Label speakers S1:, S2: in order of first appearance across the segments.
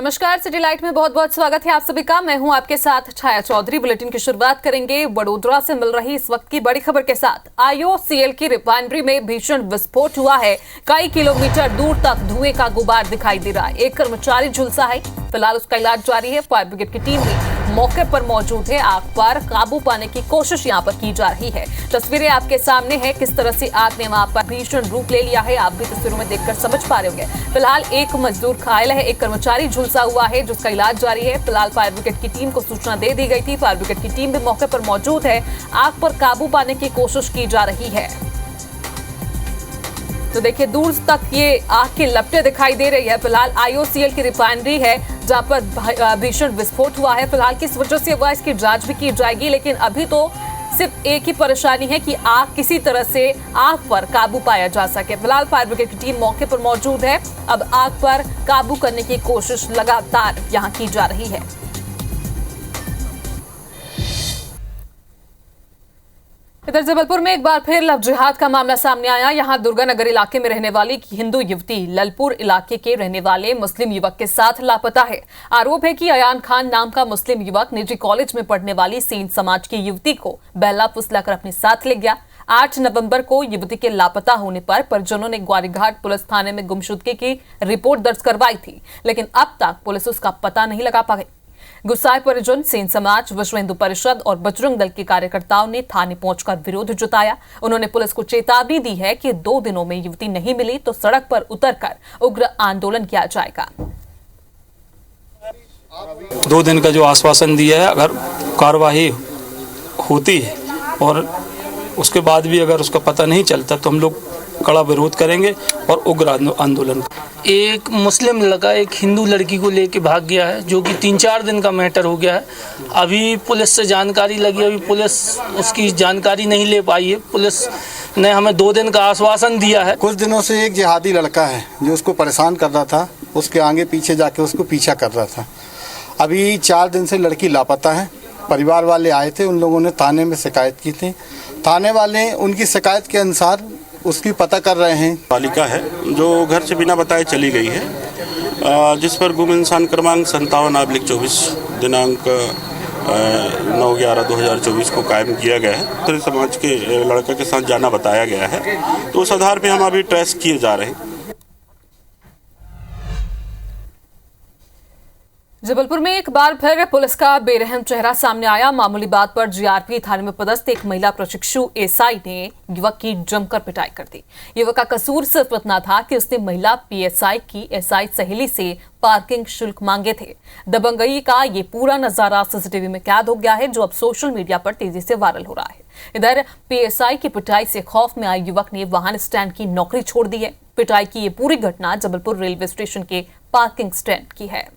S1: नमस्कार, city light में बहुत बहुत स्वागत है आप सभी का। मैं हूं आपके साथ छाया चौधरी। बुलेटिन की शुरुआत करेंगे वडोदरा से मिल रही इस वक्त की बड़ी खबर के साथ। IOCL की रिफाइनरी में भीषण विस्फोट हुआ है। कई किलोमीटर दूर तक धुएं का गुबार दिखाई दे रहा है। एक कर्मचारी झुलसा है, फिलहाल उसका इलाज जारी है। फायर ब्रिगेड की टीम भी मौके पर मौजूद है। आग पर काबू पाने की कोशिश यहां पर की जा रही है। तस्वीरें आपके सामने है, किस तरह से आग ने वहां पर भीषण रूप ले लिया है, आप भी तस्वीरों में देखकर समझ पा रहे होंगे। फिलहाल एक मजदूर घायल है, एक कर्मचारी झुलसा हुआ है जिसका इलाज जारी है। फिलहाल फायर ब्रिगेड की टीम को सूचना दे दी गई थी। फायर ब्रिगेड की टीम भी मौके पर मौजूद है। आग पर काबू पाने की कोशिश की जा रही है। तो देखिए, दूर तक ये आग की लपटें दिखाई दे रही है। फिलहाल IOCL की रिफाइनरी है जहां पर भीषण विस्फोट हुआ है। फिलहाल किस वजह से हुआ इसकी जांच भी की जाएगी, लेकिन अभी तो सिर्फ एक ही परेशानी है कि आग किसी तरह से आग पर काबू पाया जा सके। फिलहाल फायर ब्रिगेड की टीम मौके पर मौजूद है। अब आग पर काबू करने की कोशिश लगातार यहां की जा रही है। इधर जबलपुर में एक बार फिर लव जिहाद का मामला सामने आया। यहां दुर्गानगर इलाके में रहने वाली हिंदू युवती ललपुर इलाके के रहने वाले मुस्लिम युवक के साथ लापता है। आरोप है कि अयान खान नाम का मुस्लिम युवक निजी कॉलेज में पढ़ने वाली सेन समाज की युवती को बहला फुसलाकर अपने साथ ले गया। 8 नवंबर को युवती के लापता होने पर परिजनों ने ग्वारीघाट पुलिस थाने में गुमशुदगी की रिपोर्ट दर्ज करवाई थी, लेकिन अब तक पुलिस उसका पता नहीं लगा पाई। गुस्साए परिजन, सेन समाज, विश्व हिंदू परिषद और बजरंग दल के कार्यकर्ताओं ने थाने पहुंचकर विरोध जताया। उन्होंने पुलिस को चेतावनी दी है कि 2 दिनों में युवती नहीं मिली तो सड़क पर उतरकर उग्र आंदोलन किया जाएगा।
S2: 2 दिन का जो आश्वासन दिया है, अगर कार्रवाई होती है और उसके बाद भी अगर उसका पता नहीं चलता तो हम लोग कड़ा विरोध करेंगे और उग्र आंदोलन।
S3: एक मुस्लिम लड़का एक हिंदू लड़की को लेके भाग गया है, जो कि 3-4 दिन का मैटर हो गया है। अभी पुलिस से जानकारी लगी, अभी पुलिस उसकी जानकारी नहीं ले पाई है। पुलिस ने हमें 2 दिन का आश्वासन दिया है।
S4: कुछ दिनों से एक जिहादी लड़का है जो उसको परेशान कर रहा था, उसके आगे पीछे जाके उसको पीछा कर रहा था। अभी 4 दिन से लड़की लापता है। परिवार वाले आए थे, उन लोगों ने थाने में शिकायत की थी। थाने वाले उनकी शिकायत के अनुसार उसकी पता कर रहे हैं।
S5: बालिका है जो घर से बिना बताए चली गई है, जिस पर गुम इंसान क्रमांक 57/24 दिनांक 9/11/2024 को कायम किया गया है। तो समाज के लड़के के साथ जाना बताया गया है, तो उस आधार पर हम अभी ट्रेस किए जा रहे हैं।
S1: जबलपुर में एक बार फिर पुलिस का बेरहम चेहरा सामने आया। मामूली बात पर GRP थाने में पदस्थ एक महिला प्रशिक्षु SI ने युवक की जमकर पिटाई कर दी। युवक का कसूर सिर्फ इतना था कि उसने महिला PSI की SI सहेली से पार्किंग शुल्क मांगे थे। दबंगई का ये पूरा नजारा CCTV में कैद हो गया है, जो अब सोशल मीडिया पर तेजी से वायरल हो रहा है। इधर PSI की पिटाई से खौफ में आए युवक ने वाहन स्टैंड की नौकरी छोड़ दी है। पिटाई की ये पूरी घटना जबलपुर रेलवे स्टेशन के पार्किंग स्टैंड की है।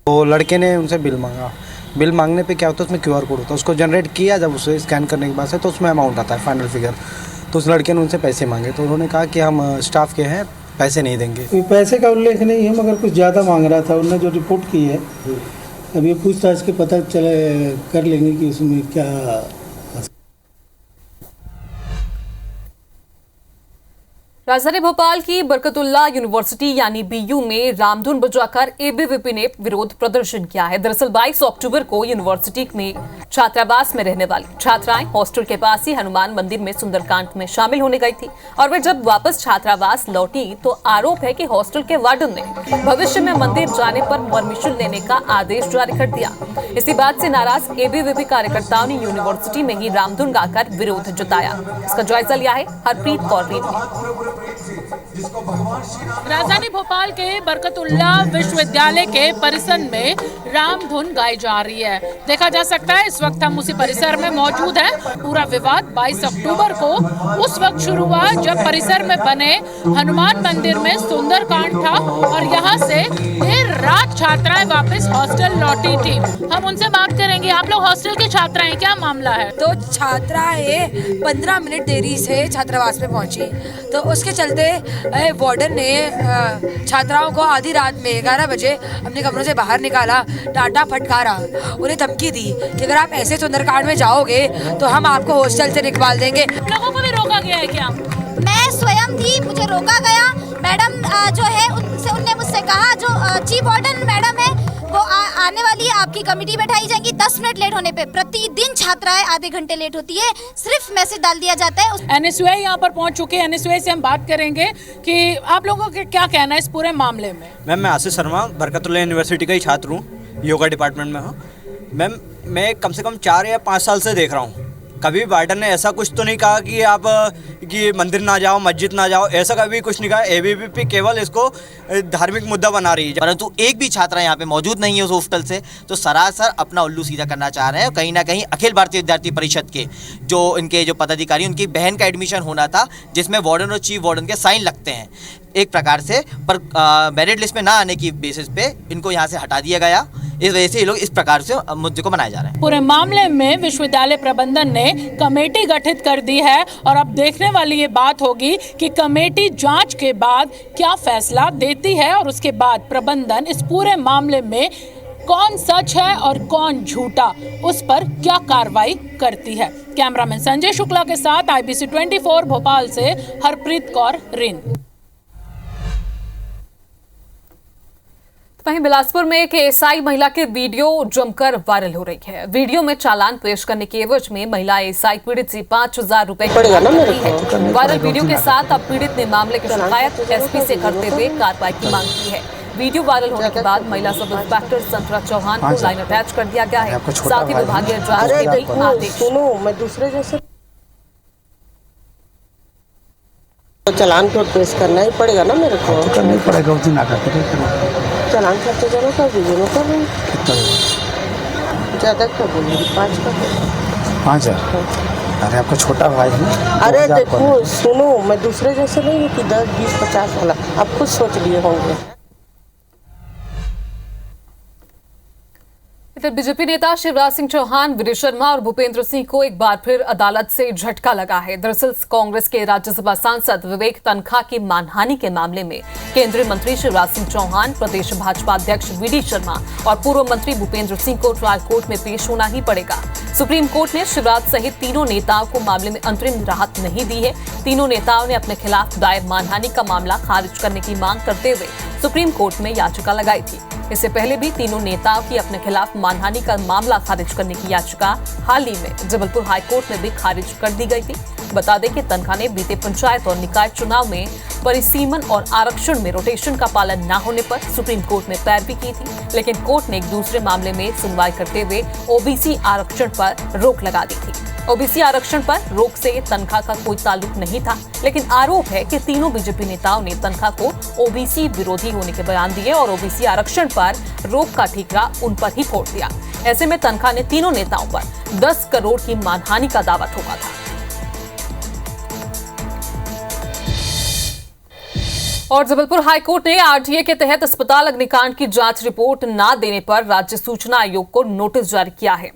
S6: तो लड़के ने उनसे बिल मांगा। बिल मांगने पे क्या होता है, उसमें QR कोड होता है, उसको जनरेट किया। जब उसे स्कैन करने के बाद से तो उसमें अमाउंट आता है, फाइनल फिगर। तो उस लड़के ने उनसे पैसे मांगे, तो उन्होंने कहा कि हम स्टाफ के हैं, पैसे नहीं देंगे।
S7: कोई पैसे का उल्लेख नहीं है, मगर कुछ ज़्यादा मांग रहा था। उन्होंने जो रिपोर्ट की है, अब ये पूछताछ के पता चले कर लेंगे कि उसमें क्या।
S1: राजधानी भोपाल की बरकतुल्ला यूनिवर्सिटी यानी BU में रामधुन बजाकर ABVP ने विरोध प्रदर्शन किया है। दरअसल 22 अक्टूबर को यूनिवर्सिटी में छात्रावास में रहने वाली छात्राएं हॉस्टल के पास ही हनुमान मंदिर में सुंदरकांड में शामिल होने गई थी, और वे जब वापस छात्रावास लौटी तो आरोप है कि हॉस्टल के वार्डन ने भविष्य में मंदिर जाने पर परमिशन लेने का आदेश जारी कर दिया। इसी बात से नाराज ABVP कार्यकर्ताओं ने यूनिवर्सिटी में ही रामधुन गाकर विरोध जताया। इसका जायजा लिया है हरप्रीत कौर ने।
S8: राजधानी भोपाल के बरकतुल्ला विश्वविद्यालय के परिसर में रामधुन गाई जा रही है। देखा जा सकता है इस वक्त हम उसी परिसर में मौजूद हैं। पूरा विवाद 22 अक्टूबर को उस वक्त शुरू हुआ जब परिसर में बने हनुमान मंदिर में सुंदरकांड था, और यहाँ से देर रात छात्राएं वापस हॉस्टल लौटी थी। हम उनसे बात करेंगे। आप लोग हॉस्टल के छात्रा हैं, क्या मामला है?
S9: तो छात्राएं 15 मिनट देरी से छात्रावास में पहुंची, तो उसके चलते वार्डन ने छात्राओं को आधी रात में 11 बजे अपने कमरों से बाहर निकाला, डांटा फटकारा, उन्हें धमकी दी कि अगर आप ऐसे सुंदरकांड में जाओगे तो हम आपको हॉस्टल से निकाल देंगे।
S8: लोगों को भी रोका गया है क्या?
S10: मैं स्वयं थी, मुझे रोका गया। मैडम जो है उनने मुझसे कहा, जो चीफ वार्डन मैडम है वो आने वाली है, आपकी कमेटी बैठाई जाएगी। 10 मिनट लेट होने पे प्रतिदिन छात्राएं आधे घंटे लेट होती है, सिर्फ मैसेज डाल दिया जाता है।
S8: NSUI यहाँ पर पहुँच चुके हैं। NSUI से हम बात करेंगे कि आप लोगों का क्या कहना है इस पूरे मामले में।
S11: मैम, मैं आशीष शर्मा बरकतुल्लाह यूनिवर्सिटी का ही छात्र हूँ, योगा डिपार्टमेंट में हूँ। मैम, मैं कम से कम 4 या 5 साल से देख रहा हूँ, कभी वार्डन ने ऐसा कुछ तो नहीं कहा कि आप कि मंदिर ना जाओ, मस्जिद ना जाओ, ऐसा कभी कुछ नहीं कहा। ABVP केवल इसको धार्मिक मुद्दा बना रही है,
S12: परंतु एक भी छात्रा यहाँ पे मौजूद नहीं है उस हॉस्टल से, तो सरासर अपना उल्लू सीधा करना चाह रहे हैं। कहीं ना कहीं अखिल भारतीय विद्यार्थी परिषद के जो इनके जो पदाधिकारी, उनकी बहन का एडमिशन होना था, जिसमें वार्डन और चीफ वार्डन के साइन लगते हैं एक प्रकार से, पर मेरिट लिस्ट में ना आने की बेसिस पे इनको यहाँ से हटा दिया गया। इस वजह से ये लोग इस प्रकार से मुद्दे को बनाए जा रहे हैं।
S8: पूरे मामले में विश्वविद्यालय प्रबंधन ने कमेटी गठित कर दी है और अब देखने वाली ये बात होगी कि कमेटी जांच के बाद क्या फैसला देती है और उसके बाद प्रबंधन इस पूरे मामले में कौन सच है और कौन झूठा, उस पर क्या कार्रवाई करती है। कैमरामैन संजय शुक्ला के साथ IBC 24 भोपाल से हरप्रीत कौर रिन।
S1: वहीं बिलासपुर में एक एएसआई महिला की वीडियो जमकर वायरल हो रही है। वीडियो में चालान पेश करने के एवज में महिला एएसआई पीड़ित से 5000 रुपए की मांग कर रही है। वायरल वीडियो के साथ अब पीड़ित ने मामले की शिकायत SP से करते हुए कार्रवाई की मांग की है। वीडियो वायरल होने के बाद महिला सब इंस्पेक्टर संतरा चौहान को लाइन अटैच कर दिया गया है। साथ ही विभागीय जांच के भी आदेश।
S13: मैं दूसरे जैसे तो चालान तो पेश करना ही पड़ेगा ना मेरे को।
S6: करना ही पड़ेगा, उस दिन आकर
S13: चालान खर्चा जमा कर दीजिए। मैं कर रही ज़्यादा कर बोलिए, 5 का
S6: 5000। अरे आपका छोटा भाई है।
S13: अरे देखो सुनो, मैं दूसरे जैसे नहीं हूँ कि 10, 20, 50 वाला। आप खुद सोच लिए होंगे।
S1: इधर बीजेपी नेता शिवराज सिंह चौहान, विजय शर्मा और भूपेंद्र सिंह को एक बार फिर अदालत से झटका लगा है। दरअसल कांग्रेस के राज्यसभा सांसद विवेक तनखा की मानहानि के मामले में केंद्रीय मंत्री शिवराज सिंह चौहान, प्रदेश भाजपा अध्यक्ष VD शर्मा और पूर्व मंत्री भूपेंद्र सिंह को ट्रायल कोर्ट में पेश होना ही पड़ेगा। सुप्रीम कोर्ट ने शिवराज सहित तीनों नेताओं को मामले में अंतरिम राहत नहीं दी है। तीनों नेताओं ने अपने खिलाफ दायर मानहानि का मामला खारिज करने की मांग करते हुए सुप्रीम कोर्ट में याचिका लगाई थी। इससे पहले भी तीनों नेताओं की अपने खिलाफ मानहानि का मामला खारिज करने की याचिका हाल ही में जबलपुर हाईकोर्ट में भी खारिज कर दी गई थी। बता दें कि तनखा ने बीते पंचायत और निकाय चुनाव में परिसीमन और आरक्षण में रोटेशन का पालन न होने पर सुप्रीम कोर्ट में पैरवी की थी, लेकिन कोर्ट ने एक दूसरे मामले में सुनवाई करते हुए OBC आरक्षण पर रोक लगा दी थी। OBC आरक्षण पर रोक से तनखा का कोई ताल्लुक नहीं था, लेकिन आरोप है कि तीनों बीजेपी नेताओं ने तनखा को OBC विरोधी होने के बयान दिए और OBC आरक्षण पर रोक का ठीकरा उन पर ही फोड़ दिया। ऐसे में तनखा ने तीनों नेताओं पर 10 करोड़ की मानहानि का दावा ठोका था। और जबलपुर हाईकोर्ट ने RTA के तहत अस्पताल अग्निकांड की जांच रिपोर्ट न देने पर राज्य सूचना आयोग को नोटिस जारी किया है।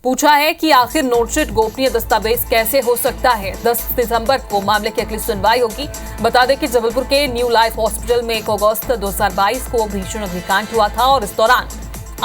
S1: पूछा है कि आखिर नोटशीट गोपनीय दस्तावेज कैसे हो सकता है। 10 सितंबर को मामले की अगली सुनवाई होगी। बता दें कि जबलपुर के न्यू लाइफ हॉस्पिटल में 1 अगस्त 2022 को भीषण अग्निकांड हुआ था और इस दौरान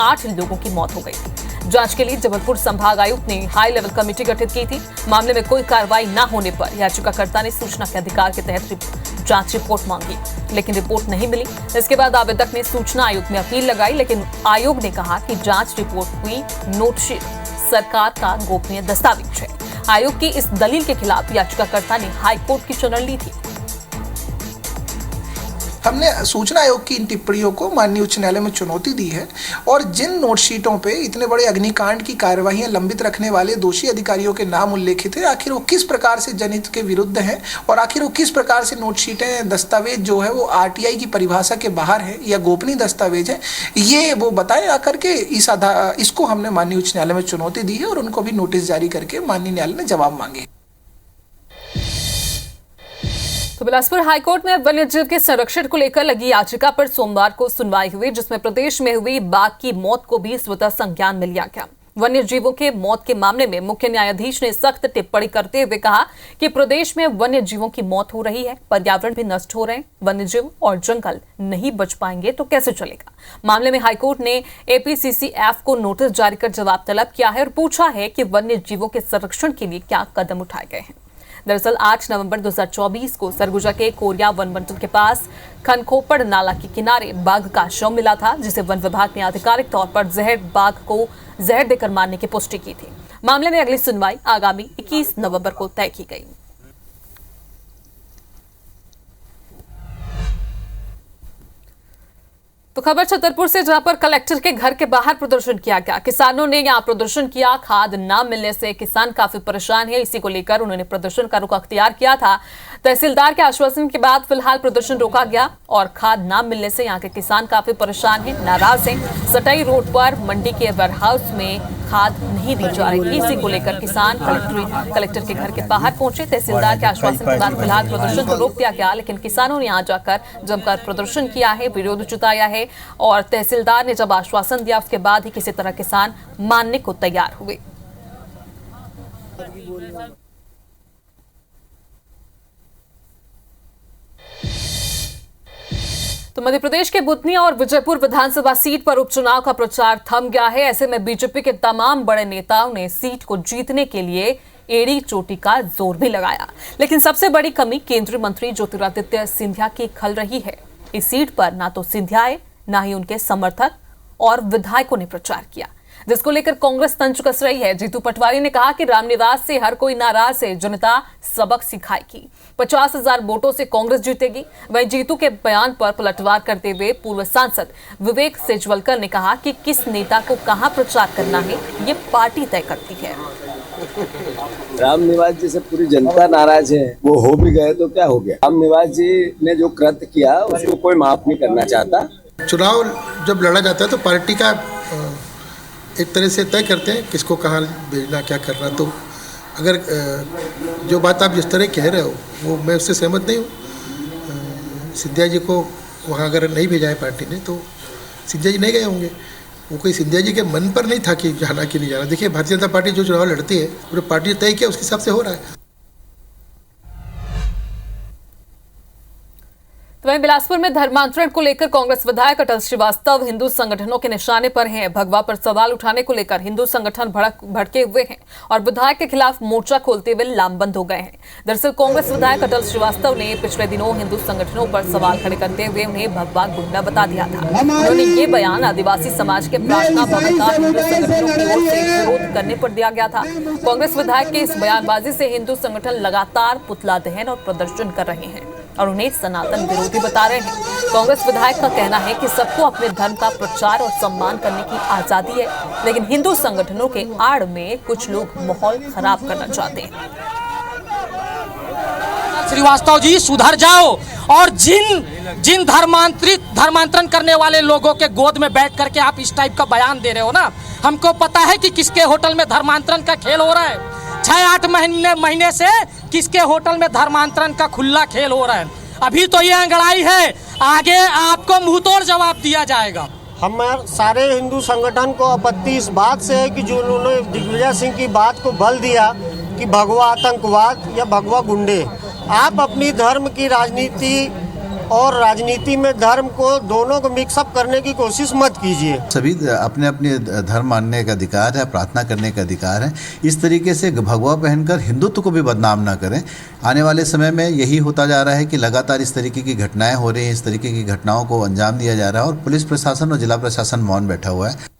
S1: 8 लोगों की मौत हो गई थी। जांच के लिए जबलपुर संभाग आयुक्त ने हाई लेवल कमेटी गठित की थी। मामले में कोई कार्रवाई न होने पर याचिकाकर्ता ने सूचना के अधिकार के तहत जांच रिपोर्ट मांगी, लेकिन रिपोर्ट नहीं मिली। इसके बाद आवेदक ने सूचना आयोग में अपील लगाई, लेकिन आयोग ने कहा कि जांच रिपोर्ट हुई नोटशीट सरकार का गोपनीय दस्तावेज है। आयोग की इस दलील के खिलाफ याचिकाकर्ता ने हाईकोर्ट की शरण ली थी।
S14: हमने सूचना आयोग की इन टिप्पणियों को माननीय उच्च न्यायालय में चुनौती दी है और जिन नोटशीटों पे इतने बड़े अग्निकांड की कार्यवाहियां लंबित रखने वाले दोषी अधिकारियों के नाम उल्लेखित है, आखिर वो किस प्रकार से जनहित के विरुद्ध हैं और आखिर वो किस प्रकार से नोटशीटें दस्तावेज जो है वो RTI की परिभाषा के बाहर है या गोपनीय दस्तावेज है, ये वो बताएं आकर के। इसको हमने माननीय उच्च न्यायालय में चुनौती दी है और उनको भी नोटिस जारी करके माननीय न्यायालय ने जवाब मांगे।
S1: तो बिलासपुर हाईकोर्ट में वन्यजीव के संरक्षण को लेकर लगी याचिका पर सोमवार को सुनवाई हुई, जिसमें प्रदेश में हुई बाघ की मौत को भी स्वतः संज्ञान में लिया गया। वन्यजीवों के मौत के मामले में मुख्य न्यायाधीश ने सख्त टिप्पणी करते हुए कहा कि प्रदेश में वन्यजीवों की मौत हो रही है, पर्यावरण भी नष्ट हो रहे हैं, वन्यजीव और जंगल नहीं बच पाएंगे तो कैसे चलेगा। मामले में हाईकोर्ट ने APCCF को नोटिस जारी कर जवाब तलब किया है और पूछा है कि वन्यजीवों के संरक्षण के लिए क्या कदम उठाए गए हैं। दरअसल 8 नवंबर 2024 को सरगुजा के कोरिया वन मंडल के पास खनखोपड़ नाला के किनारे बाघ का शव मिला था, जिसे वन विभाग ने आधिकारिक तौर पर बाघ को जहर देकर मारने की पुष्टि की थी। मामले में अगली सुनवाई आगामी 21 नवंबर को तय की गई। तो खबर छतरपुर से, जहां पर कलेक्टर के घर के बाहर प्रदर्शन किया गया। किसानों ने यहां प्रदर्शन किया। खाद न मिलने से किसान काफी परेशान है, इसी को लेकर उन्होंने प्रदर्शन का रुख अख्तियार किया था। तहसीलदार के आश्वासन के बाद फिलहाल प्रदर्शन रोका गया और खाद न मिलने से यहां के किसान काफी परेशान हैं, नाराज हैं। सटाई रोड पर मंडी के वेयरहाउस में खाद नहीं दी जा रही थी, इसी को लेकर किसान कलेक्टर के घर के बाहर पहुंचे। तहसीलदार के आश्वासन के बाद फिलहाल प्रदर्शन को रोक दिया गया, लेकिन किसानों ने यहां जाकर जमकर प्रदर्शन किया है, विरोध जताया है और तहसीलदार ने जब आश्वासन दिया उसके बाद ही किसी तरह किसान मानने को तैयार हुए। तो मध्य प्रदेश के बुधनी और विजयपुर विधानसभा सीट पर उपचुनाव का प्रचार थम गया है। ऐसे में बीजेपी के तमाम बड़े नेताओं ने सीट को जीतने के लिए एड़ी चोटी का जोर भी लगाया, लेकिन सबसे बड़ी कमी केंद्रीय मंत्री ज्योतिरादित्य सिंधिया की खल रही है। इस सीट पर ना तो सिंधिया आए, ना ही उनके समर्थक और विधायकों ने प्रचार किया, जिसको लेकर कांग्रेस तंज कस रही है। जीतू पटवारी ने कहा कि रामनिवास से हर कोई नाराज है, जनता सबक सिखाएगी। 50,000 वोटों से कांग्रेस जीतेगी। वहीं जीतू के बयान पर पलटवार करते हुए पूर्व सांसद विवेक सेजवलकर ने कहा कि किस नेता को कहां प्रचार करना है, ये पार्टी तय करती है।
S15: रामनिवास जी से पूरी जनता नाराज है, वो हो भी गए तो क्या हो गया। रामनिवास जी ने जो कृत्य किया उसको कोई माफ नहीं करना चाहता।
S14: चुनाव जब लड़ा जाता है तो पार्टी का एक तरह से तय करते हैं किसको कहाँ भेजना, क्या करना। तो अगर जो बात आप जिस तरह कह रहे हो वो मैं उससे सहमत नहीं हूँ। सिंधिया जी को वहाँ अगर नहीं भेजा है पार्टी ने तो सिंधिया जी नहीं गए होंगे। वो कोई सिंधिया जी के मन पर नहीं था कि जाना कि नहीं जाना। देखिए भारतीय जनता पार्टी जो चुनाव लड़ती है पूरे पार्टी तय किया, उसके हिसाब से हो रहा है।
S1: वहीं बिलासपुर में धर्मांतरण को लेकर कांग्रेस विधायक अटल श्रीवास्तव हिंदू संगठनों के निशाने पर हैं। भगवा पर सवाल उठाने को लेकर हिंदू संगठन भड़के हुए हैं और विधायक के खिलाफ मोर्चा खोलते हुए लामबंद हो गए हैं। दरअसल कांग्रेस विधायक अटल श्रीवास्तव ने पिछले दिनों हिंदू संगठनों पर सवाल खड़े करते हुए उन्हें भगवा गुंडा बता दिया था। उन्होंने ये बयान आदिवासी समाज के प्रार्थना भवन का हिंदू संगठनों की ओर से विरोध करने पर दिया गया था। कांग्रेस विधायक के इस बयानबाजी से हिंदू संगठन लगातार पुतला दहन और प्रदर्शन कर रहे हैं और उन्हें सनातन विरोधी बता रहे हैं। कांग्रेस विधायक का कहना है कि सबको अपने धर्म का प्रचार और सम्मान करने की आजादी है, लेकिन हिंदू संगठनों के आड़ में कुछ लोग माहौल खराब करना चाहते हैं।
S16: श्रीवास्तव जी सुधर जाओ और जिन धर्मांतरण करने वाले लोगों के गोद में बैठ करके आप इस टाइप का बयान दे रहे हो ना, हमको पता है कि किसके होटल में धर्मांतरण का खेल हो रहा है। 6-8 महीने से किसके होटल में धर्मांतरण का खुला खेल हो रहा है। अभी तो ये अंगड़ाई है, आगे आपको मुंहतोड़ जवाब दिया जाएगा।
S17: हम सारे हिंदू संगठन को आपत्ति इस बात से है कि जो उन्होंने दिग्विजय सिंह की बात को बल दिया कि भगवा आतंकवाद या भगवा गुंडे। आप अपनी धर्म की राजनीति और राजनीति में धर्म को दोनों को मिक्सअप करने की कोशिश मत कीजिए।
S18: सभी अपने अपने धर्म मानने का अधिकार है, प्रार्थना करने का अधिकार है। इस तरीके से भगवा पहनकर हिंदुत्व को भी बदनाम ना करें। आने वाले समय में यही होता जा रहा है कि लगातार इस तरीके की घटनाएं हो रही हैं, इस तरीके की घटनाओं को अंजाम दिया जा रहा है और पुलिस प्रशासन और जिला प्रशासन मौन बैठा हुआ है।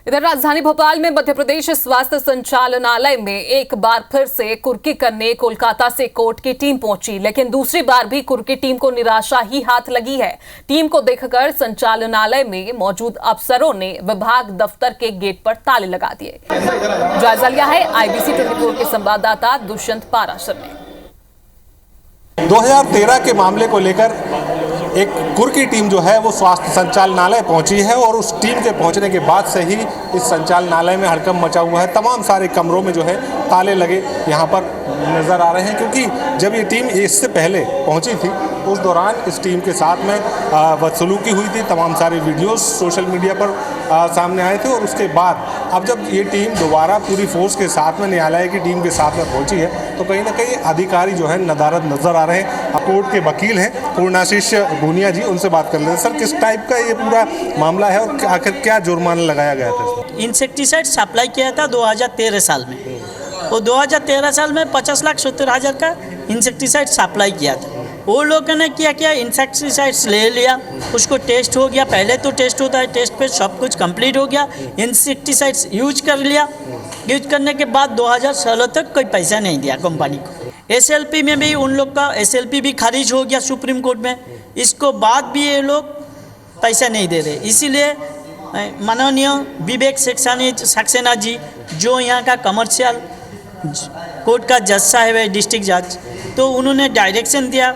S1: इधर राजधानी भोपाल में मध्य प्रदेश स्वास्थ्य संचालनालय में एक बार फिर से कुर्की करने कोलकाता से कोर्ट की टीम पहुंची, लेकिन दूसरी बार भी कुर्की टीम को निराशा ही हाथ लगी है। टीम को देखकर संचालनालय में मौजूद अफसरों ने विभाग दफ्तर के गेट पर ताले लगा दिए। जायजा लिया है IBC 24 के संवाददाता दुष्यंत पाराशर ने।
S19: 2013 के मामले को लेकर एक कुर्की टीम जो है वो स्वास्थ्य संचालनालय पहुंची है और उस टीम के पहुंचने के बाद से ही इस संचालनालय में हड़कंप मचा हुआ है। तमाम सारे कमरों में जो है ताले लगे, यहाँ पर नज़र आ रहे हैं, क्योंकि जब ये टीम इससे पहले पहुंची थी उस दौरान इस टीम के साथ में बदसलूकी हुई थी। तमाम सारे वीडियोस सोशल मीडिया पर सामने आए थे और उसके बाद अब जब ये टीम दोबारा पूरी फोर्स के साथ में न्यायालय की टीम के साथ में पहुंची है तो कहीं ना कहीं अधिकारी जो है नदारद नज़र आ रहे हैं। कोर्ट के वकील हैं पूर्णाशीष भूनिया जी, उनसे बात कर लेते हैं। सर, किस टाइप का ये पूरा मामला है और आखिर क्या जुर्माना लगाया गया था?
S20: इंसेक्टिसाइड सप्लाई किया था 2013 साल में, और 2013 साल में 50,70,000 का इंसेक्टिसाइड सप्लाई किया था। वो लोगों ने क्या इंसेक्टिसाइड्स ले लिया, उसको टेस्ट हो गया, पहले तो टेस्ट होता है, टेस्ट पे सब कुछ कंप्लीट हो गया, इंसेक्टिसाइड्स यूज कर लिया। यूज करने के बाद 2016 तक कोई पैसा नहीं दिया कंपनी को। SLP में भी उन लोग का SLP भी खारिज हो गया सुप्रीम कोर्ट में, इसको बाद भी ये लोग पैसा नहीं दे रहे। इसीलिए माननीय विवेक सक्सेना जी, जो यहाँ का कमर्शियल कोर्ट का जज साहब है, डिस्ट्रिक्ट जज, तो उन्होंने डायरेक्शन दिया,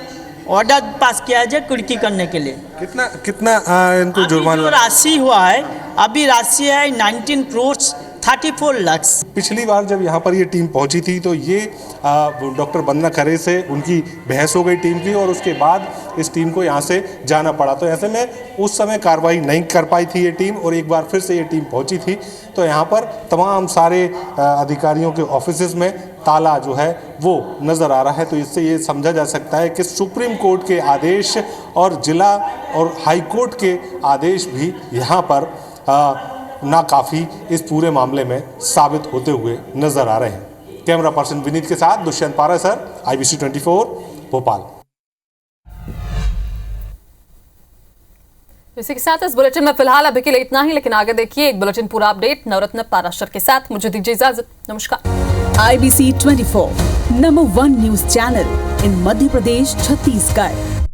S20: ऑर्डर पास किया है कुर्की करने के लिए।
S19: कितना इनको जुर्माना
S20: राशि हुआ है? अभी राशि है 19 करोड़ 34 लाख।
S19: पिछली बार जब यहाँ पर ये टीम पहुँची थी तो ये डॉक्टर वंदना खरे से उनकी बहस हो गई टीम की, और उसके बाद इस टीम को यहाँ से जाना पड़ा। तो ऐसे में उस समय कार्रवाई नहीं कर पाई थी ये टीम, और एक बार फिर से ये टीम पहुँची थी तो यहाँ पर तमाम सारे अधिकारियों के ऑफिसेज में ताला जो है वो नज़र आ रहा है। तो इससे ये समझा जा सकता है कि सुप्रीम कोर्ट के आदेश और जिला और हाई कोर्ट के आदेश भी यहाँ पर नाकाफ़ी इस पूरे मामले में साबित होते हुए नज़र आ रहे हैं। कैमरा पर्सन विनीत के साथ दुष्यंत पारा सर, IBC 24 भोपाल।
S1: इसी के साथ इस बुलेटिन में फिलहाल अभी के लिए इतना ही, लेकिन आगे देखिए एक बुलेटिन पूरा अपडेट नवरत्न पाराशर के साथ। मुझे दीजिए इजाजत, नमस्कार।
S21: IBC 24 number 1 news channel in Madhya Pradesh, Chhattisgarh.